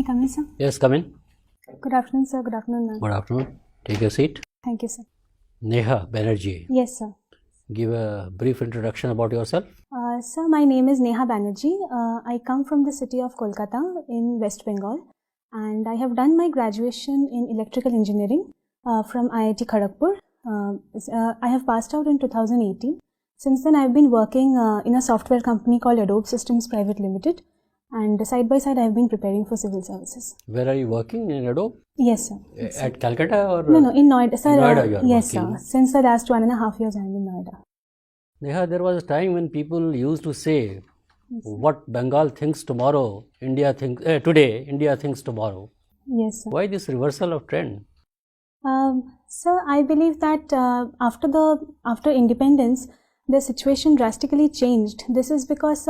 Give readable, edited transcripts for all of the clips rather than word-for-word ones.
come in, sir? Yes, come in. Good afternoon, sir. Good afternoon, ma'am. Good afternoon. Take a seat. Thank you, sir. Neha Banerjee. Yes, sir. Give a brief introduction about yourself. Sir, my name is Neha Banerjee. I come from the city of Kolkata in West Bengal, and I have done my graduation in electrical engineering from IIT Kharagpur. I have passed out in 2018. Since then, I have been working in a software company called Adobe Systems Private Limited, and side by side, I have been preparing for civil services. Where are you working in Adobe? Yes, sir. At Calcutta or? No, in Noida. Sir, in Noida you are yes, working. sir. Since the last 1.5 years, I am in Noida. Neha, there was a time when people used to say, what Bengal thinks tomorrow, India thinks today, India thinks tomorrow. Yes, sir. Why this reversal of trend? Sir, I believe that after independence, the situation drastically changed. This is because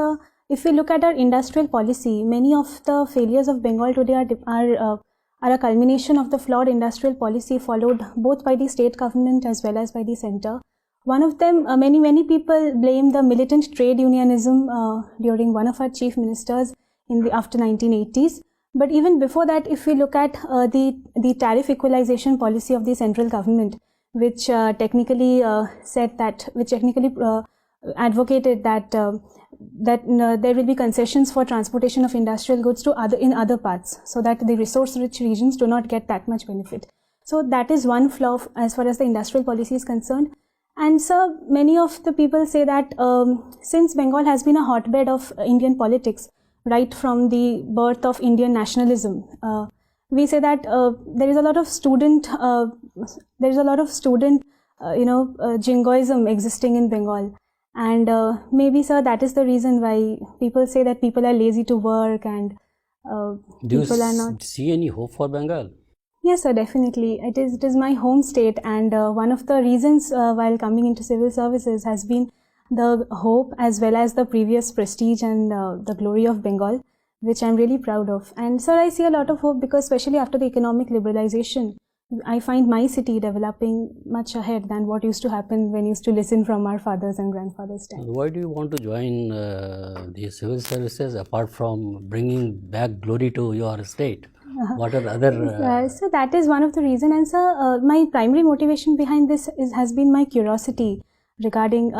if we look at our industrial policy, many of the failures of Bengal today are a culmination of the flawed industrial policy followed both by the state government as well as by the center. One of them, many people blame the militant trade unionism during one of our chief ministers after 1980s. But even before that, if we look at the tariff equalization policy of the central government, which technically advocated that there will be concessions for transportation of industrial goods to other parts, so that the resource-rich regions do not get that much benefit. So that is one flaw as far as the industrial policy is concerned. And so many of the people say that since Bengal has been a hotbed of Indian politics right from the birth of Indian nationalism, we say that there is a lot of student jingoism existing in Bengal, and maybe, sir, that is the reason why people say that people are lazy to work and people are not. Do you see any hope for Bengal? Yes, sir, definitely. It is my home state, and one of the reasons while coming into civil services has been the hope as well as the previous prestige and the glory of Bengal, which I'm really proud of. And sir, I see a lot of hope because especially after the economic liberalization, I find my city developing much ahead than what used to happen when used to listen from our fathers and grandfathers' time. Why do you want to join the civil services apart from bringing back glory to your state? What are other? So that is one of the reasons, and sir, my primary motivation behind this has been my curiosity regarding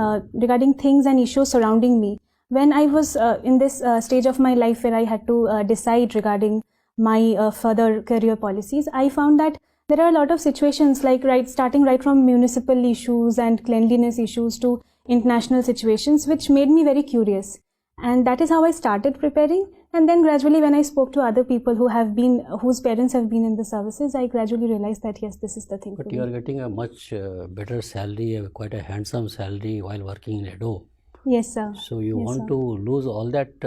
things and issues surrounding me. When I was in this stage of my life where I had to decide regarding my further career policies, I found that there are a lot of situations starting right from municipal issues and cleanliness issues to international situations, which made me very curious. And that is how I started preparing. And then gradually when I spoke to other people whose parents have been in the services, I gradually realized that yes, this is the thing. But you are getting a much better salary, quite a handsome salary while working in Adobe. Yes, sir. So you want to lose all that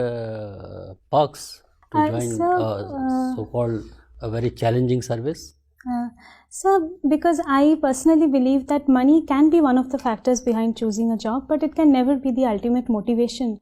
perks to join so-called a very challenging service? Sir, because I personally believe that money can be one of the factors behind choosing a job, but it can never be the ultimate motivation.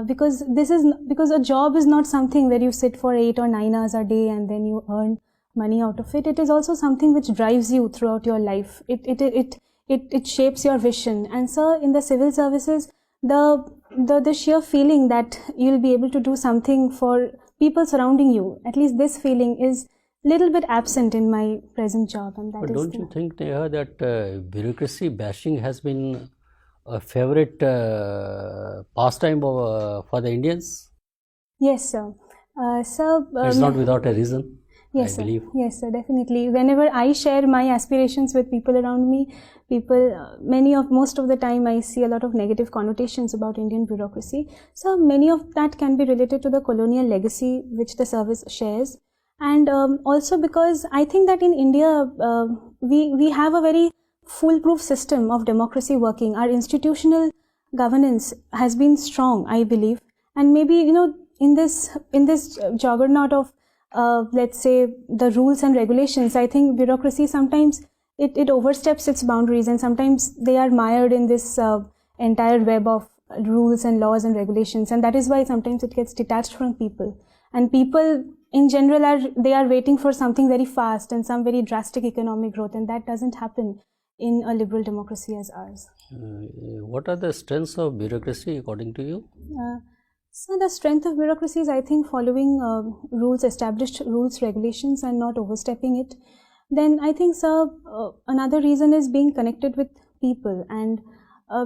Because a job is not something where you sit for 8 or 9 hours a day and then you earn money out of it. It is also something which drives you throughout your life. It shapes your vision. And so in the civil services, the sheer feeling that you'll be able to do something for people surrounding you, at least this feeling is little bit absent in my present job. And that but don't you think, Neha, that bureaucracy bashing has been a favorite pastime for the Indians? Yes, sir. It's not without a reason. Yes, I believe. Yes, sir, definitely. Whenever I share my aspirations with people around me, most of the time I see a lot of negative connotations about Indian bureaucracy. So many of that can be related to the colonial legacy which the service shares. And also because I think that in India, we have a very foolproof system of democracy working. Our institutional governance has been strong, I believe. And maybe, in this juggernaut of let's say the rules and regulations, I think bureaucracy sometimes it oversteps its boundaries, and sometimes they are mired in this entire web of rules and laws and regulations, and that is why sometimes it gets detached from people. And people in general are waiting for something very fast and some very drastic economic growth, and that doesn't happen in a liberal democracy as ours. What are the strengths of bureaucracy according to you? So the strength of bureaucracy is, I think, following rules, established rules, regulations, and not overstepping it. Then I think, sir, another reason is being connected with people. And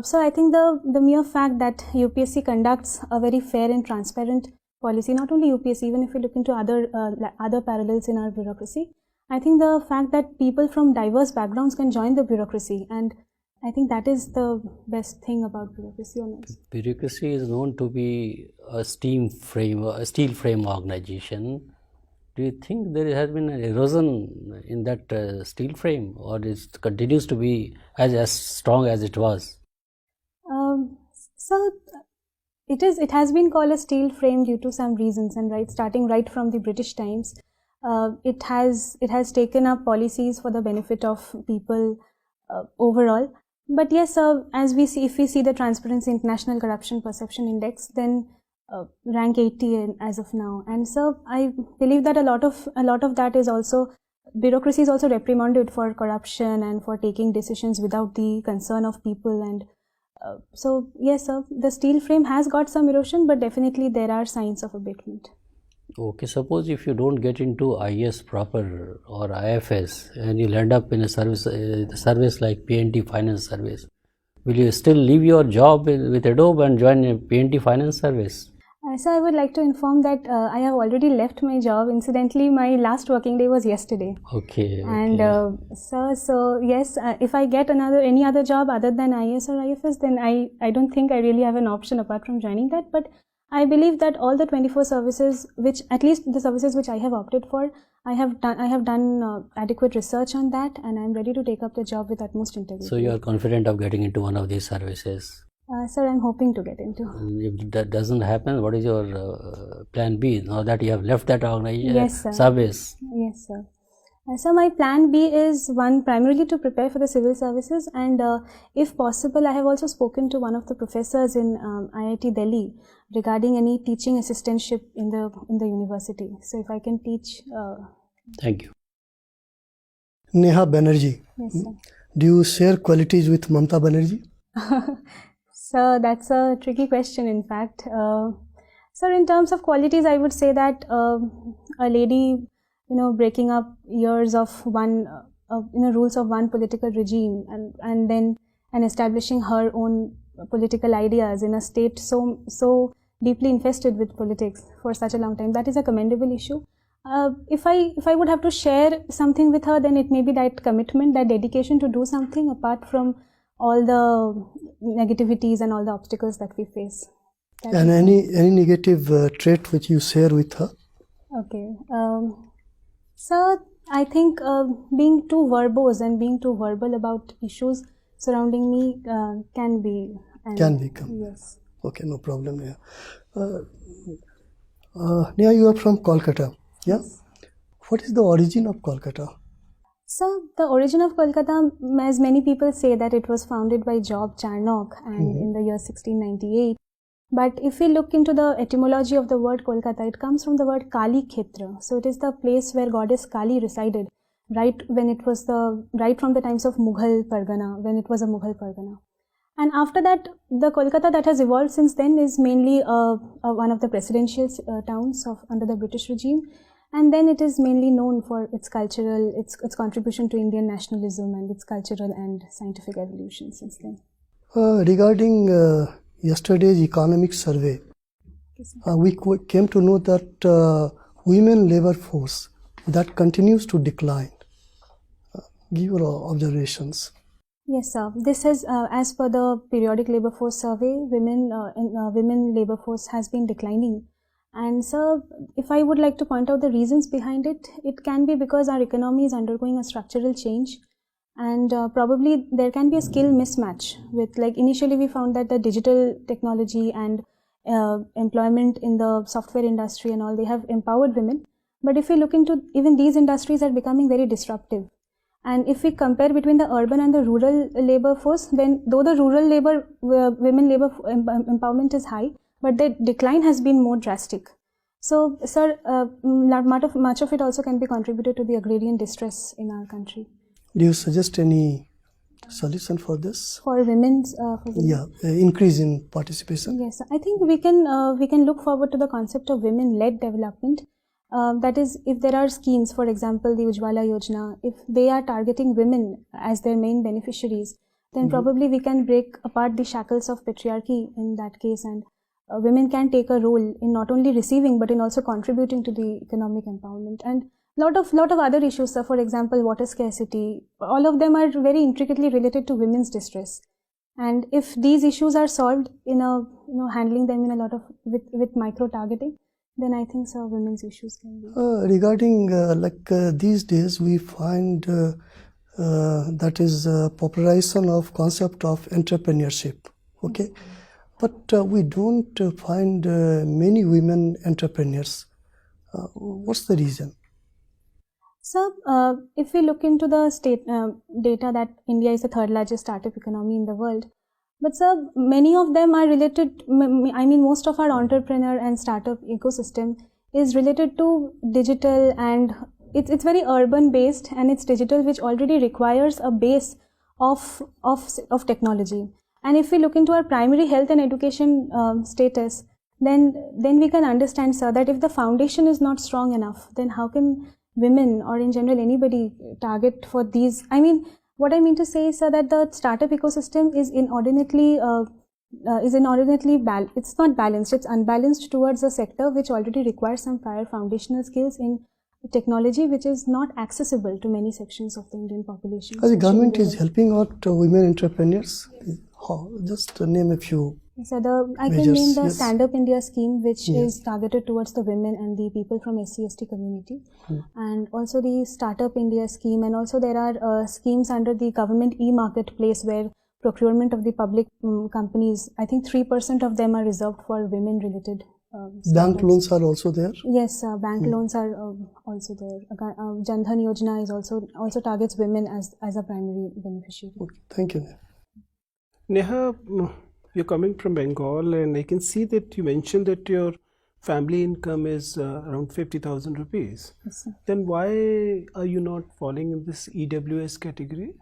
so I think the mere fact that UPSC conducts a very fair and transparent policy, not only UPSC, even if we look into other parallels in our bureaucracy, I think the fact that people from diverse backgrounds can join the bureaucracy, and I think that is the best thing about bureaucracy on us. Bureaucracy is known to be a steel frame organization. Do you think there has been an erosion in that steel frame, or it continues to be as strong as it was? So it has been called a steel frame due to some reasons, and starting right from the British times, it has taken up policies for the benefit of people overall. But yes, as we see, if we see the Transparency International Corruption Perception Index, then rank 80 as of now. And so I believe that a lot of that is also, bureaucracy is also reprimanded for corruption and for taking decisions without the concern of people. And so yes, the steel frame has got some erosion, but definitely there are signs of abatement. Okay, suppose if you don't get into IAS proper or IFS and you'll end up in a service like P&T Finance Service, will you still leave your job with Adobe and join a P&T Finance Service? So I would like to inform that I have already left my job. Incidentally, my last working day was yesterday. Okay. And so yes, if I get any other job other than IAS or IFS, then I don't think I really have an option apart from joining that. But I believe that all the 24 services, which at least the services which I have opted for, I have done adequate research on that, and I'm ready to take up the job with utmost integrity. So you are confident of getting into one of these services? Sir, I'm hoping to get into. If that doesn't happen, what is your plan B now that you have left that organization? Yes, sir. Service? Yes, sir. So my plan B is one, primarily to prepare for the civil services, and if possible, I have also spoken to one of the professors in IIT Delhi regarding any teaching assistantship in the university. So if I can teach. Thank you. Neha Banerjee. Yes, sir. Do you share qualities with Mamata Banerjee? So that's a tricky question, in fact. Sir, in terms of qualities, I would say that a lady, breaking up years of rules of one political regime and establishing her own political ideas in a state so deeply infested with politics for such a long time, that is a commendable issue. If I would have to share something with her, then it may be that commitment, that dedication to do something apart from all the negativities and all the obstacles that we face. And any negative trait which you share with her? Okay. So I think being too verbose and being too verbal about issues surrounding me can be. Can become. Yes. Okay, no problem. Yeah. Neha, you are from Kolkata. Yeah. Yes. What is the origin of Kolkata? So the origin of Kolkata, as many people say, that it was founded by Job Charnock and in the year 1698. But if we look into the etymology of the word Kolkata, it comes from the word Kali Khetra. So it is the place where goddess Kali resided, right from the times of Mughal Pargana, when it was a Mughal Pargana. And after that, the Kolkata that has evolved since then is mainly one of the presidential towns under the British regime. And then it is mainly known for its its contribution to Indian nationalism and its cultural and scientific evolution since then. Regarding yesterday's economic survey, we came to know that women labor force that continues to decline. Give your observations. Yes, sir. This is as per the periodic labor force survey, women labor force has been declining. And so, if I would like to point out the reasons behind it, it can be because our economy is undergoing a structural change, and probably there can be a skill mismatch with, like, initially we found that the digital technology and employment in the software industry and all, they have empowered women. But if we look into, even these industries are becoming very disruptive. And if we compare between the urban and the rural labor force, then though the rural labor, women labor empowerment is high, but the decline has been more drastic. So, sir, much of it also can be contributed to the agrarian distress in our country. Do you suggest any solution for this? For women's, Yeah, increase in participation. Yes, I think we can look forward to the concept of women-led development. That is, if there are schemes, for example, the Ujjwala Yojana, if they are targeting women as their main beneficiaries, then probably we can break apart the shackles of patriarchy in that case, and women can take a role in not only receiving but in also contributing to the economic empowerment. And lot of other issues, so for example, water scarcity, all of them are very intricately related to women's distress. And if these issues are solved in a, handling them in a lot of, with micro targeting, then I think so women's issues can be. Regarding these days we find that is popularization of concept of entrepreneurship, okay? But we don't find many women entrepreneurs. What's the reason? So, if we look into the state data that India is the third largest startup economy in the world, but sir, many of them are related, I mean most of our entrepreneur and startup ecosystem is related to digital, and it's very urban based, and it's digital, which already requires a base of technology. And if we look into our primary health and education status, then we can understand, sir, that if the foundation is not strong enough, then how can women or in general anybody target for these? I mean, what I mean to say is, sir, that the startup ecosystem is inordinately it's not balanced, it's unbalanced towards a sector which already requires some prior foundational skills in technology, which is not accessible to many sections of the Indian population. The government is helping out women entrepreneurs. Just name a few. So I can name the Stand Up India scheme, which is targeted towards the women and the people from SC/ST community, and also the Startup India scheme, and also there are schemes under the government e-marketplace where procurement of the public companies, I think 3% of them are reserved for women-related. Bank loans are also there. Yes, bank loans are also there. Jan Dhan Yojana is also targets women as a primary beneficiary. Okay, thank you. Neha, you're coming from Bengal, and I can see that you mentioned that your family income is around 50,000 rupees. Yes, sir. Then why are you not falling in this EWS category?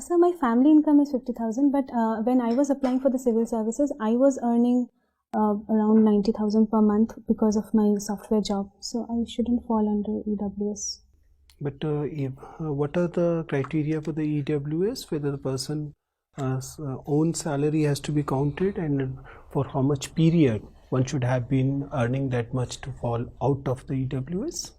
So my family income is 50,000, but when I was applying for the civil services, I was earning around 90,000 per month because of my software job. So I shouldn't fall under EWS. But what are the criteria for the EWS? Whether the person own salary has to be counted, and for how much period one should have been earning that much to fall out of the EWS?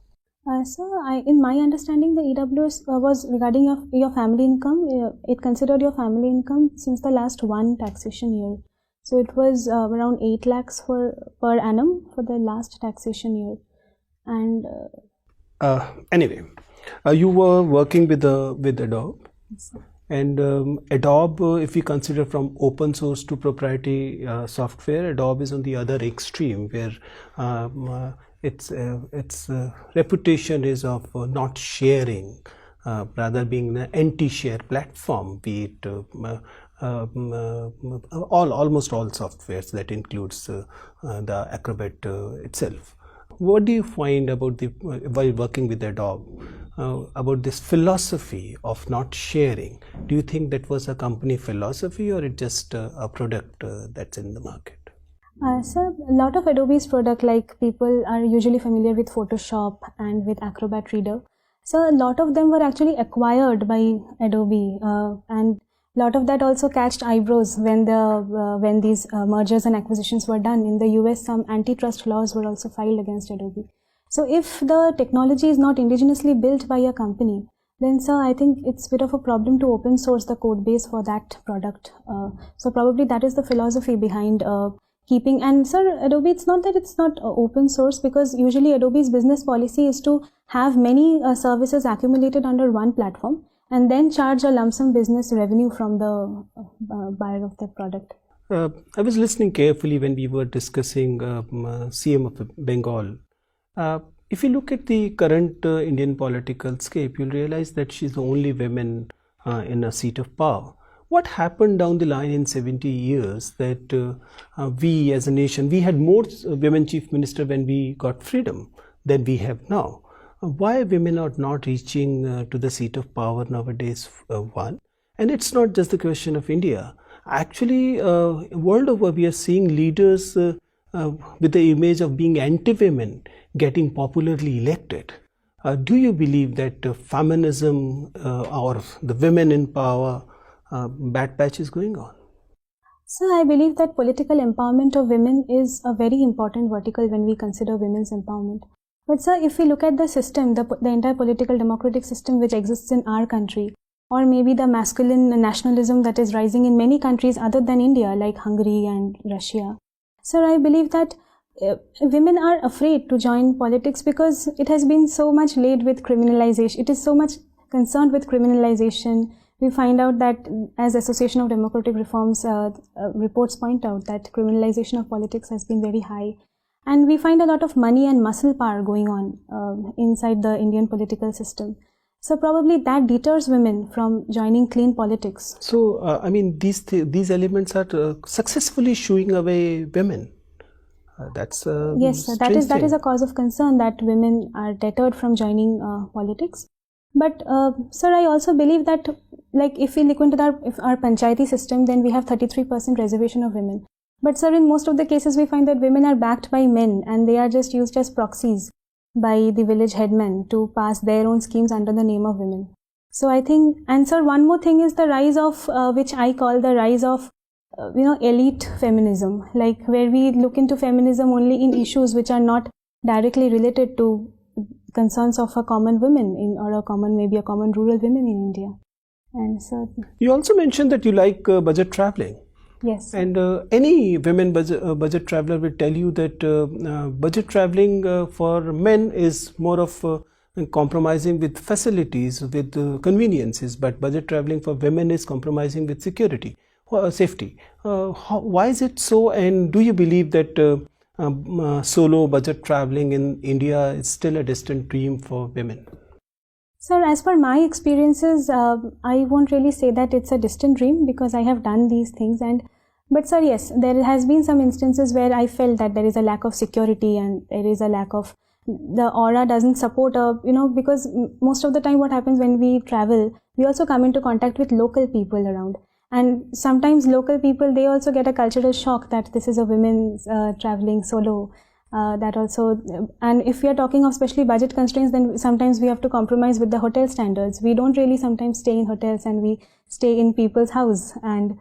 So in my understanding, the EWS was regarding your family income. It considered your family income since the last one taxation year. So it was around 8 lakhs per annum for the last taxation year. And anyway, you were working with Adobe. yes, And Adobe, if we consider from open source to proprietary software, Adobe is on the other extreme, where its reputation is of not sharing, rather being an anti-share platform, be it almost all softwares, that includes the Acrobat itself. What do you find about while working with Adobe about this philosophy of not sharing? Do you think that was a company philosophy, or it just a product that's in the market? So a lot of Adobe's product, like people are usually familiar with Photoshop and with Acrobat Reader. So a lot of them were actually acquired by Adobe, and a lot of that also catched eyebrows when these mergers and acquisitions were done. In the US, some antitrust laws were also filed against Adobe. So if the technology is not indigenously built by a company, then sir, I think it's a bit of a problem to open source the code base for that product. So probably that is the philosophy behind keeping. And sir, Adobe, it's not that it's not open source, because usually Adobe's business policy is to have many services accumulated under one platform and then charge a lump sum business revenue from the buyer of that product. I was listening carefully when we were discussing CM of Bengal. If you look at the current Indian political scape, you'll realize that she's the only woman in a seat of power. What happened down the line in 70 years that we as a nation, we had more women chief minister when we got freedom than we have now? Why women are not reaching to the seat of power nowadays, one? And it's not just the question of India. Actually, world over, we are seeing leaders with the image of being anti-women getting popularly elected. Do you believe that feminism or the women in power bad patch is going on? So I believe that political empowerment of women is a very important vertical when we consider women's empowerment. But sir, if we look at the system, the entire political democratic system which exists in our country, or maybe the masculine nationalism that is rising in many countries other than India, like Hungary and Russia. Sir, I believe that women are afraid to join politics because it has been so much laid with criminalization. It is so much concerned with criminalization. We find out that as Association of Democratic Reforms reports point out that criminalization of politics has been very high. And we find a lot of money and muscle power going on inside the Indian political system. So probably that deters women from joining clean politics. So, I mean, these elements are successfully shooing away women. That's yes, sir, that is a cause of concern that women are deterred from joining politics. But sir, I also believe that, like, if we look into our panchayati system, then we have 33% reservation of women. But sir, in most of the cases, we find that women are backed by men and they are just used as proxies by the village headmen to pass their own schemes under the name of women. So I think, and sir, one more thing is the rise of, which I call the rise of, elite feminism, like where we look into feminism only in issues which are not directly related to concerns of a common woman maybe a common rural women in India. And so you also mentioned that you like budget traveling. Yes. And any women budget traveler will tell you that budget traveling for men is more of compromising with facilities, with conveniences, but budget traveling for women is compromising with security, safety. Why is it so? And do you believe that solo budget traveling in India is still a distant dream for women? Sir, as per my experiences, I won't really say that it's a distant dream because I have done these things. But sir, yes, there has been some instances where I felt that there is a lack of security and there is a lack of, the aura doesn't support because most of the time what happens when we travel, we also come into contact with local people around. And sometimes local people, they also get a cultural shock that this is a women traveling solo. That also, and if we are talking of especially budget constraints, then sometimes we have to compromise with the hotel standards. We don't really sometimes stay in hotels and we stay in people's house. And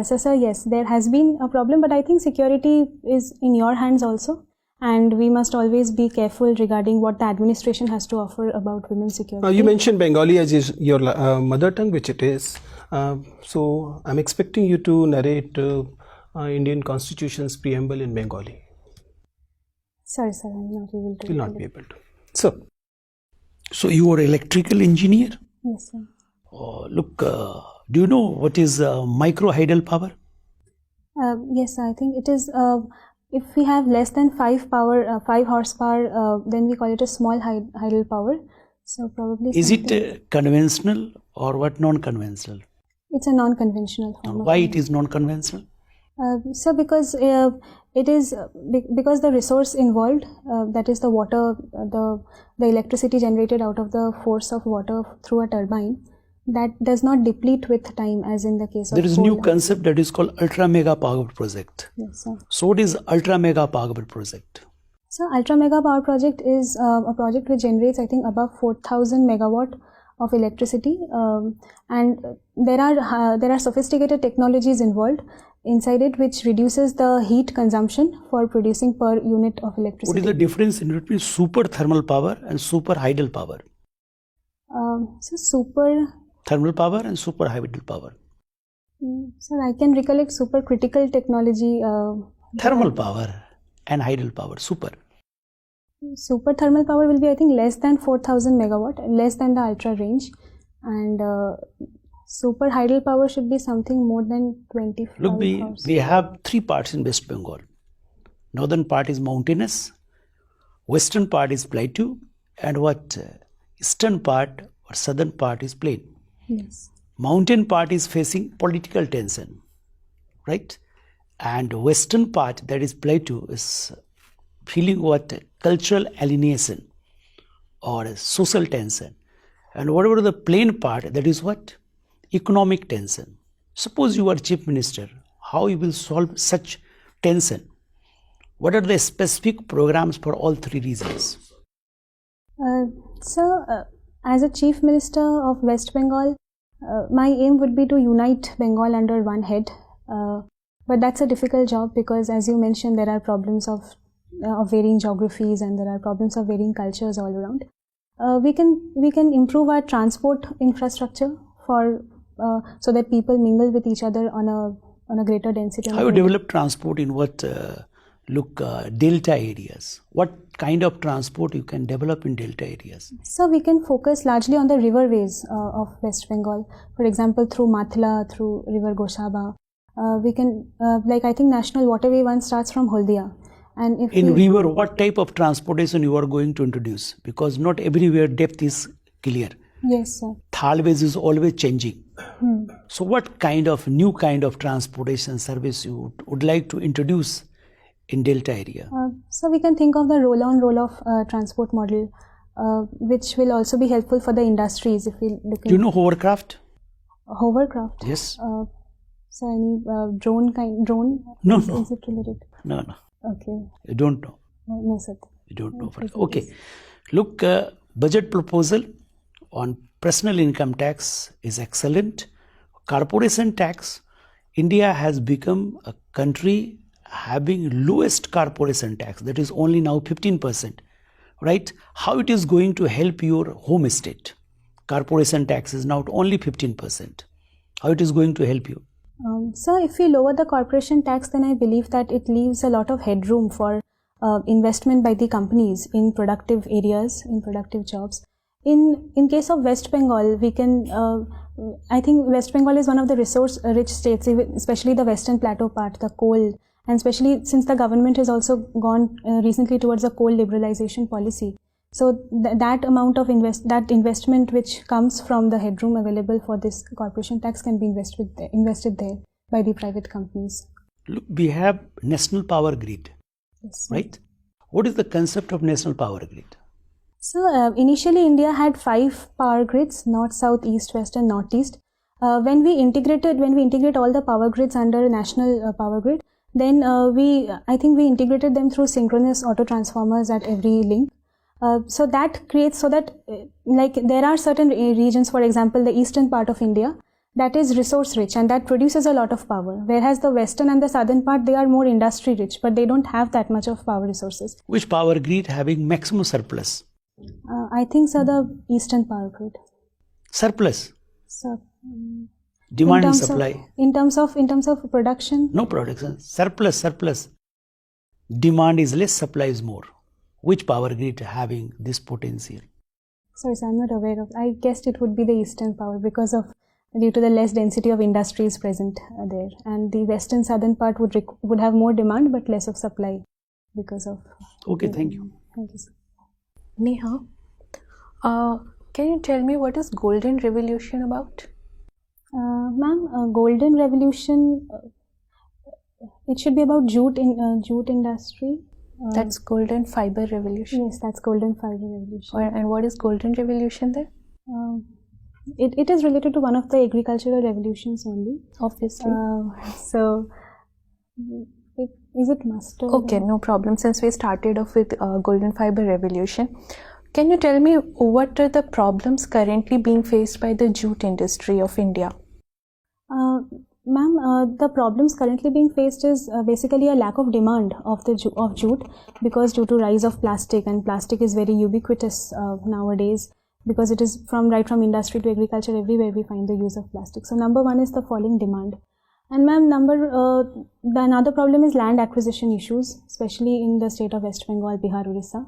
so sir, yes, there has been a problem, but I think security is in your hands also. And we must always be careful regarding what the administration has to offer about women's security. You mentioned Bengali as your mother tongue, which it is. So I'm expecting you to narrate Indian Constitution's preamble in Bengali. Sorry, sir, I'm not able to. Will not be able to. So you are electrical engineer? Yes, sir. Look, do you know what is microhydal power? Yes, I think it is. If we have less than 5 horsepower, then we call it a small hydel power. So probably. Is it conventional or what non-conventional? It's a non-conventional form. Why it is non-conventional? So because it is because the resource involved, that is the water, the electricity generated out of the force of water through a turbine, that does not deplete with time as in the case of. There is a new concept that is called ultra mega power project. Yes, sir. So what is ultra mega power project? So ultra mega power project is a project which generates, I think, above 4,000 megawatt of electricity, and there are sophisticated technologies involved inside it which reduces the heat consumption for producing per unit of electricity. What is the difference in between super thermal power and super hydel power? So super thermal power and super hydel power. Sir, I can recollect super critical technology. Thermal power and hydel power, super. Super thermal power will be, I think, less than 4,000 megawatt, less than the ultra range, and super hydel power should be something more than 25. Look, we have 3 parts in West Bengal. Northern part is mountainous, western part is plateau, and eastern part or southern part is plain. Yes. Mountain part is facing political tension, right? And western part, that is plateau, is feeling cultural alienation or social tension. And whatever the plain part, that is economic tension. Suppose you are chief minister, how you will solve such tension? What are the specific programs for all three regions? As a Chief Minister of West Bengal, my aim would be to unite Bengal under one head. But that's a difficult job because, as you mentioned, there are problems of varying geographies and there are problems of varying cultures all around. We can improve our transport infrastructure so that people mingle with each other on a greater density. How you develop transport in what delta areas? What kind of transport you can develop in delta areas? So we can focus largely on the riverways of West Bengal. For example, through Mathla, through River Goshaba. We can, I think National Waterway 1 starts from Haldia. And if in river, what type of transportation you are going to introduce? Because not everywhere depth is clear. Yes, sir. Thalways is always changing. So what new kind of transportation service you would like to introduce in delta area? So we can think of the roll-on, roll-off transport model, which will also be helpful for the industries if we look Do you know hovercraft? Hovercraft? Yes. So any drone? No, Is no. it related? No. Okay. You don't know. No, sir. You don't know. Okay. Look, budget proposal on personal income tax is excellent. Corporation tax, India has become a country having lowest corporation tax, that is only now 15%, right? How it is going to help your home state? Corporation tax is now only 15%. How it is going to help you? So if we lower the corporation tax, then I believe that it leaves a lot of headroom for investment by the companies in productive areas, in productive jobs. In case of West Bengal, we can, I think West Bengal is one of the resource-rich states, especially the Western Plateau part, the coal, and especially since the government has also gone recently towards a coal liberalization policy. So that amount of investment which comes from the headroom available for this corporation tax can be invested there by the private companies. Look, we have national power grid, Yes. right? What is the concept of national power grid? So initially India had 5 power grids, north, south, east, west and northeast. When we integrate all the power grids under national power grid, then I think we integrated them through synchronous auto transformers at every link. So that creates there are certain regions, for example, the eastern part of India, that is resource rich and that produces a lot of power. Whereas the western and the southern part, they are more industry rich, but they don't have that much of power resources. Which power grid having maximum surplus? I think so the eastern power grid. Surplus? So, Demand and supply? In terms of production? No production. Surplus. Demand is less, supply is more. Which power grid having this potential? Sorry, sir, I'm not aware of. I guessed it would be the eastern power due to the less density of industries present there, and the western southern part would have more demand but less of supply because of. Okay, thank you. Thank you, sir. Neha, can you tell me what is Golden Revolution about? Ma'am, Golden Revolution, it should be about jute industry. That's Golden Fiber Revolution. Yes, that's Golden Fiber Revolution. And what is Golden Revolution then? It is related to one of the agricultural revolutions only. Obviously. Is it mustard? Okay, no problem. Since we started off with Golden Fiber Revolution, can you tell me what are the problems currently being faced by the jute industry of India? Ma'am, the problems currently being faced is basically a lack of demand of jute because due to rise of plastic, and plastic is very ubiquitous nowadays because it is right from industry to agriculture, everywhere we find the use of plastic. So number one is the falling demand. And ma'am, the another problem is land acquisition issues, especially in the state of West Bengal, Bihar, Orissa.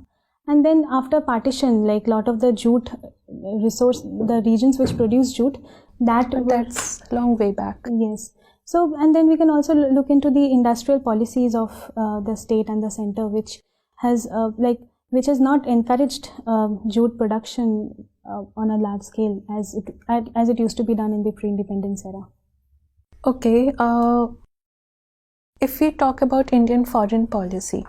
And then after partition, like lot of the jute resource, the regions which produce jute, that's a long way back. Yes. So, and then we can also look into the industrial policies of the state and the center, which has not encouraged jute production on a large scale as it used to be done in the pre-independence era. Okay. If we talk about Indian foreign policy,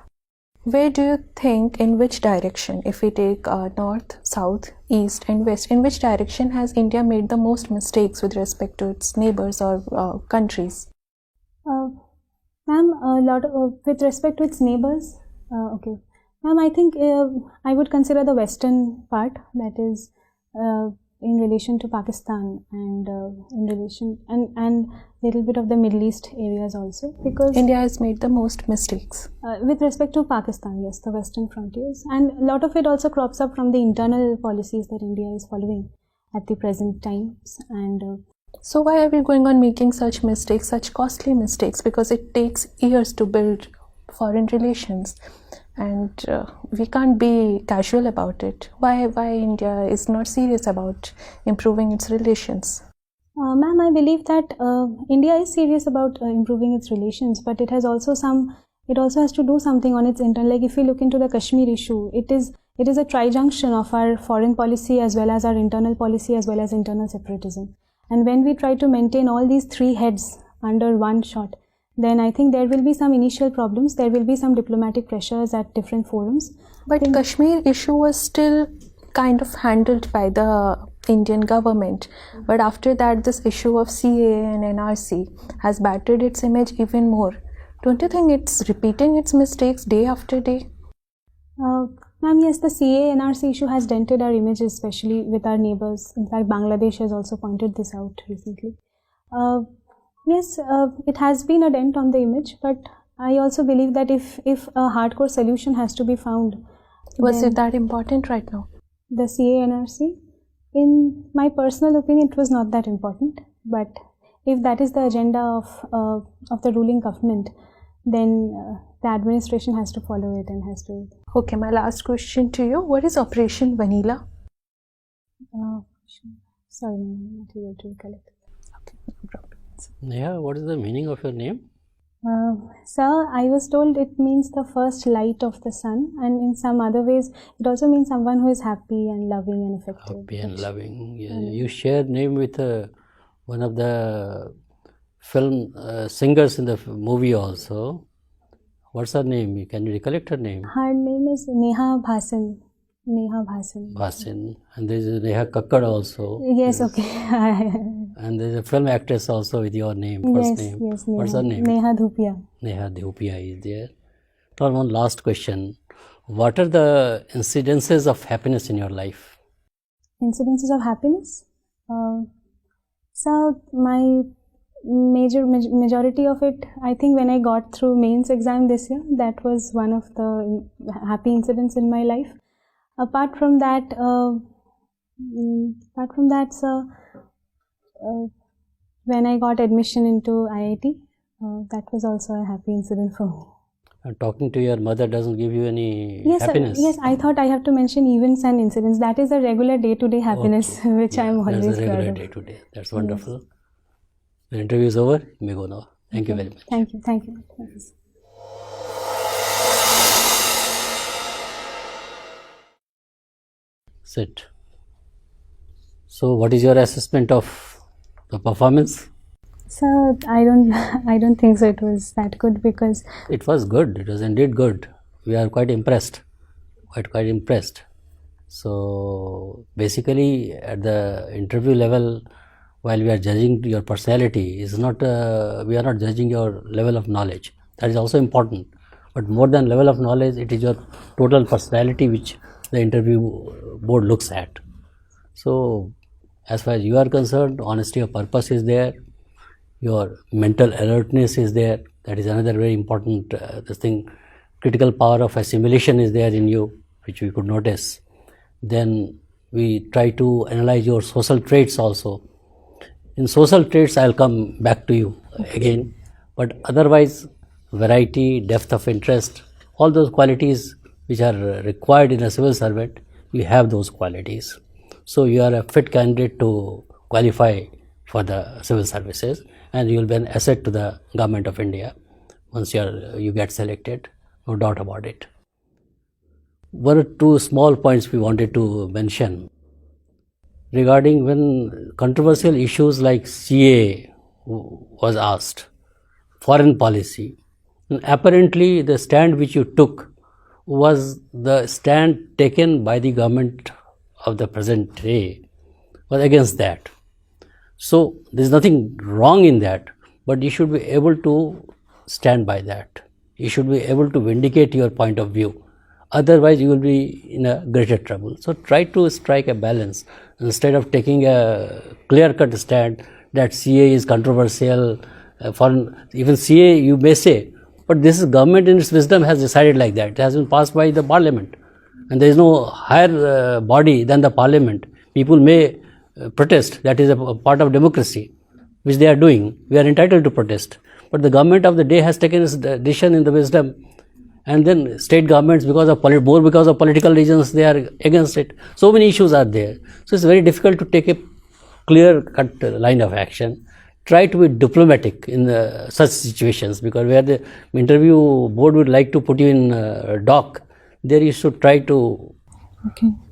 Where do you think, in which direction, if we take north, south, east, and west, in which direction has India made the most mistakes with respect to its neighbors or countries? Ma'am, a lot of, with respect to its neighbors, okay. Ma'am, I think I would consider the western part, that is in relation to Pakistan and in relation and little bit of the Middle East areas also, because India has made the most mistakes. with respect to Pakistan, yes, the western frontiers, and a lot of it also crops up from the internal policies that India is following at the present times. And So why are we going on making such mistakes, such costly mistakes? Because it takes years to build foreign relations, and we can't be casual about it. Why India is not serious about improving its relations? Ma'am, I believe that India is serious about improving its relations, but it has also it also has to do something on its internal. Like if we look into the Kashmir issue, it is a trijunction of our foreign policy as well as our internal policy as well as internal separatism. And when we try to maintain all these three heads under one shot, then I think there will be some initial problems. There will be some diplomatic pressures at different forums. But Kashmir issue was still kind of handled by the Indian government. But after that, this issue of CAA and NRC has battered its image even more. Don't you think it's repeating its mistakes day after day? Ma'am, yes, the CAA NRC issue has dented our image, especially with our neighbors. In fact, Bangladesh has also pointed this out recently. Yes, it has been a dent on the image, but I also believe that if a hardcore solution has to be found, Was it that important right now? the CAA NRC, in my personal opinion, it was not that important. But if that is the agenda of the ruling government, then the administration has to follow it and has to. Okay, my last question to you. What is Operation Vanilla? Sorry, I'm not able to recollect. Okay, no problem. Neha, what is the meaning of your name? Sir, I was told it means the first light of the sun, and in some other ways, it also means someone who is happy and loving and affectionate. Happy and loving. You share name with one of the film singers in the movie also. What's her name? Can you recollect her name? Her name is Neha Bhasin. Neha Bhasin. Bhasin. And there is Neha Kakkad also. Yes, okay. And there is a film actress also with your name, first name. Yes, What's her name? Neha Dhupia. Neha Dhupia is there. Now, one last question. What are the incidences of happiness in your life? Incidences of happiness? So, my majority of it, I think when I got through mains exam this year, that was one of the happy incidents in my life. Apart from that, sir, when I got admission into IIT, that was also a happy incident for me. And talking to your mother doesn't give you any Yes, happiness? Sir, yes, I thought I have to mention events and incidents. That is a regular day-to-day happiness, Okay. which I am always That's a proud regular of. day-to-day. That's wonderful. The interview is over. You may go now. Thank you very much. Thank you. Thank you. Thank you. Sit. So, what is your assessment of the performance? So I don't think so. It was that good because It was good. It was indeed good. We are quite impressed. Quite impressed. So, basically, at the interview level, while we are judging your personality, is not we are not judging your level of knowledge. That is also important. But more than level of knowledge, it is your total personality which the interview board looks at. So, as far as you are concerned, honesty of purpose is there. Your mental alertness is there. That is another very important this thing. Critical power of assimilation is there in you, which we could notice. Then we try to analyze your social traits also. In social traits, I'll come back to you again. But otherwise, variety, depth of interest, all those qualities which are required in a civil servant, you have those qualities. So you are a fit candidate to qualify for the civil services, and you will be an asset to the government of India once you get selected, no doubt about it. One or two small points we wanted to mention regarding when controversial issues like CA was asked, foreign policy, and apparently the stand which you took was the stand taken by the government of the present day was against that. So there is nothing wrong in that, but you should be able to stand by that. You should be able to vindicate your point of view. Otherwise, you will be in a greater trouble. So try to strike a balance instead of taking a clear-cut stand that CA is controversial. Even CA, you may say, but this is government in its wisdom has decided like that. It has been passed by the parliament, and there is no higher body than the parliament. People may protest. That is a part of democracy, which they are doing. We are entitled to protest. But the government of the day has taken its decision in the wisdom, and then state governments, because of political reasons, they are against it. So many issues are there. So it's very difficult to take a clear-cut line of action. Try to be diplomatic in such situations, because where the interview board would like to put you in dock, there you should try to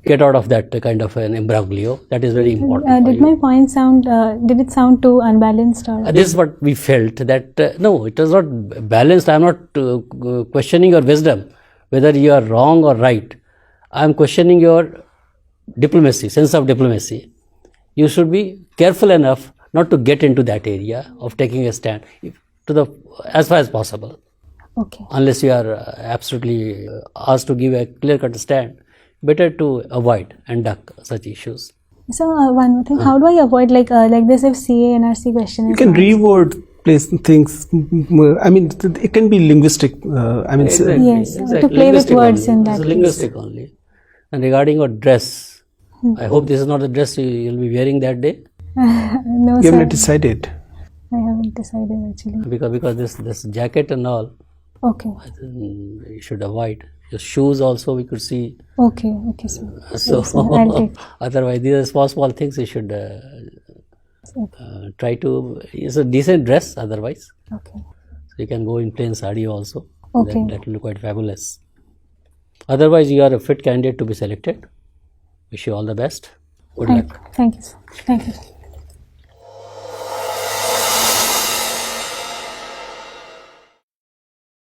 get out of that kind of an imbroglio. That is very important. Did my point sound, did it sound too unbalanced? Or this is what we felt, that no, it was not balanced. I am not questioning your wisdom, whether you are wrong or right. I am questioning your diplomacy, sense of diplomacy. You should be careful enough not to get into that area of taking a stand as far as possible. Okay. Unless you are absolutely asked to give a clear-cut stand, better to avoid and duck such issues. So one more thing, how do I avoid like this if CA NRC question is You can asked? reword things. I mean, it can be linguistic. Exactly. Yes, Exactly. to play with Linguistic words only. in that It's case. linguistic only. And regarding your dress, I hope this is not the dress you will be wearing that day, No, You sir. haven't decided. I haven't decided actually. because this jacket and all, Okay. you should avoid. Your shoes also we could see. Okay, sir. So Yes, sir. I'll take. otherwise these are small things you should try to. It's a decent dress otherwise. Okay. So you can go in plain sari also. Okay. That will look quite fabulous. Otherwise you are a fit candidate to be selected. Wish you all the best. Good luck. Thank you, sir. Thank you.